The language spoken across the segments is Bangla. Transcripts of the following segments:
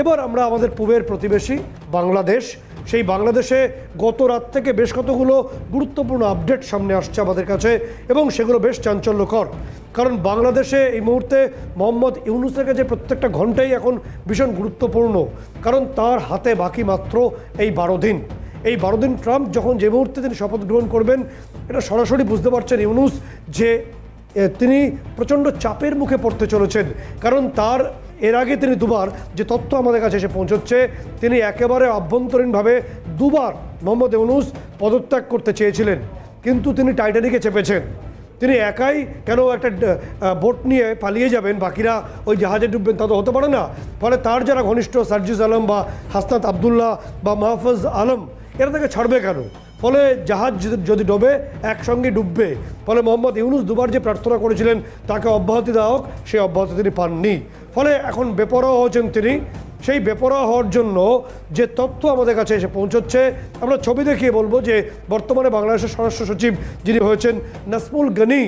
এবার আমরা আমাদের পূবের প্রতিবেশী বাংলাদেশ, সেই বাংলাদেশে গত রাত থেকে বেশ কতগুলো গুরুত্বপূর্ণ আপডেট সামনে আসছে আমাদের কাছে এবং সেগুলো বেশ চাঞ্চল্যকর। কারণ বাংলাদেশে এই মুহূর্তে মোহাম্মদ ইউনূসের কাছে প্রত্যেকটা ঘন্টাই এখন ভীষণ গুরুত্বপূর্ণ, কারণ তার হাতে বাকি মাত্র এই 12 দিন। এই 12 দিন ট্রাম্প যখন যে মুহূর্তে তিনি শপথ গ্রহণ করবেন, এটা সরাসরি বুঝতে পারছেন ইউনূস যে তিনি প্রচণ্ড চাপের মুখে পড়তে চলেছেন। কারণ তার এর আগে তিনি দুবার যে তথ্য আমাদের কাছে এসে পৌঁছচ্ছে, তিনি একেবারে আভ্যন্তরীণভাবে দুবার মোহাম্মদ ইউনূস পদত্যাগ করতে চেয়েছিলেন, কিন্তু তিনি টাইটানিকে চেপেছেন। তিনি একাই কেন একটা বোট নিয়ে পালিয়ে যাবেন, বাকিরা ওই জাহাজে ডুববেন, তা তো হতে পারে না। ফলে তার যারা ঘনিষ্ঠ সার্জিস আলম বা হাসনাত আবদুল্লাহ বা মাহফুজ আলম, এরা তাকে ছাড়বে কেন? ফলে জাহাজ যদি ডোবে একসঙ্গে ডুববে। ফলে মোহাম্মদ ইউনূস দুবার যে প্রার্থনা করেছিলেন তাকে অব্যাহতি দেওয়া হোক, সেই অব্যাহতি তিনি পাননি। ফলে এখন বেপরোয়া হচ্ছেন তিনি। সেই বেপরোয়া হওয়ার জন্য যে তথ্য আমাদের কাছে এসে পৌঁছচ্ছে, আমরা ছবি দেখিয়ে বলবো যে বর্তমানে বাংলাদেশের স্বরাষ্ট্র সচিব যিনি হয়েছেন নাসমুল গনি,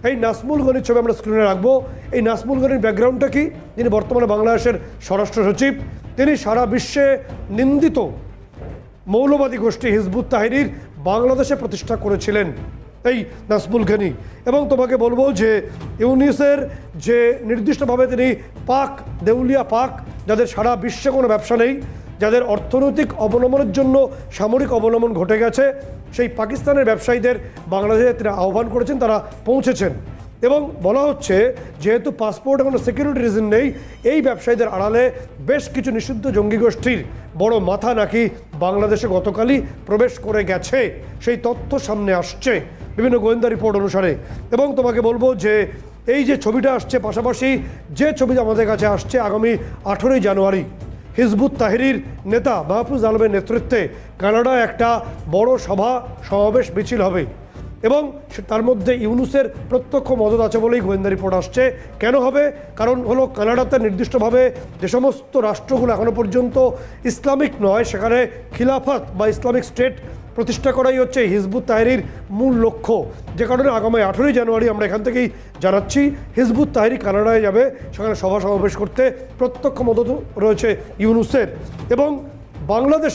এই নাসমুল গনির ছবি আমরা স্ক্রিনে রাখবো। এই নাসমুল গনির ব্যাকগ্রাউন্ডটা কি? তিনি বর্তমানে বাংলাদেশের স্বরাষ্ট্র সচিব। তিনি সারা বিশ্বে নিন্দিত মৌলবাদী গোষ্ঠী হিজবুত তাহরির বাংলাদেশে প্রতিষ্ঠা করেছিলেন এই নাসমুল গনি। এবং তোমাকে বলবো যে ইউনূসের যে নির্দিষ্টভাবে তিনি পাক দেউলিয়া পাক, যাদের সারা বিশ্বে কোনো ব্যবসা নেই, যাদের অর্থনৈতিক অবলম্বনের জন্য সামরিক অবলম্বন ঘটে গেছে, সেই পাকিস্তানের ব্যবসায়ীদের বাংলাদেশে তিনি আহ্বান করেছেন, তারা পৌঁছেছেন। এবং বলা হচ্ছে যেহেতু পাসপোর্ট কোনো সিকিউরিটি রিজন নেই, এই ব্যবসায়ীদের আড়ালে বেশ কিছু নিষিদ্ধ জঙ্গি গোষ্ঠীর বড় মাথা নাকি বাংলাদেশে গতকালই প্রবেশ করে গেছে, সেই তথ্য সামনে আসছে বিভিন্ন গোয়েন্দা রিপোর্ট অনুসারে। এবং তোমাকে বলবো যে এই যে ছবিটা আসছে, পাশাপাশি যে ছবি আমাদের কাছে আসছে, আগামী 18ই জানুয়ারি হিজবুত তাহরির নেতা মাহফুজ আলমের নেতৃত্বে কানাডায় একটা বড় সমাবেশ মিছিল হবে এবং তার মধ্যে ইউনূসের প্রত্যক্ষ মদত আছে বলেই গোয়েন্দা রিপোর্ট আসছে। কেন হবে? কারণ হলো কানাডাতে নির্দিষ্টভাবে যে সমস্ত রাষ্ট্রগুলো এখনও পর্যন্ত ইসলামিক নয়, সেখানে খিলাফত বা ইসলামিক স্টেট প্রতিষ্ঠা করাই হচ্ছে হিজবুত তাহরির মূল লক্ষ্য। যে কারণে আগামী 18ই জানুয়ারি আমরা এখান থেকেই জানাচ্ছি হিজবুত তাহরির কানাডায় যাবে, সেখানে সভা সমাবেশ করতে। প্রত্যক্ষ মদত রয়েছে ইউনূসের। এবং বাংলাদেশ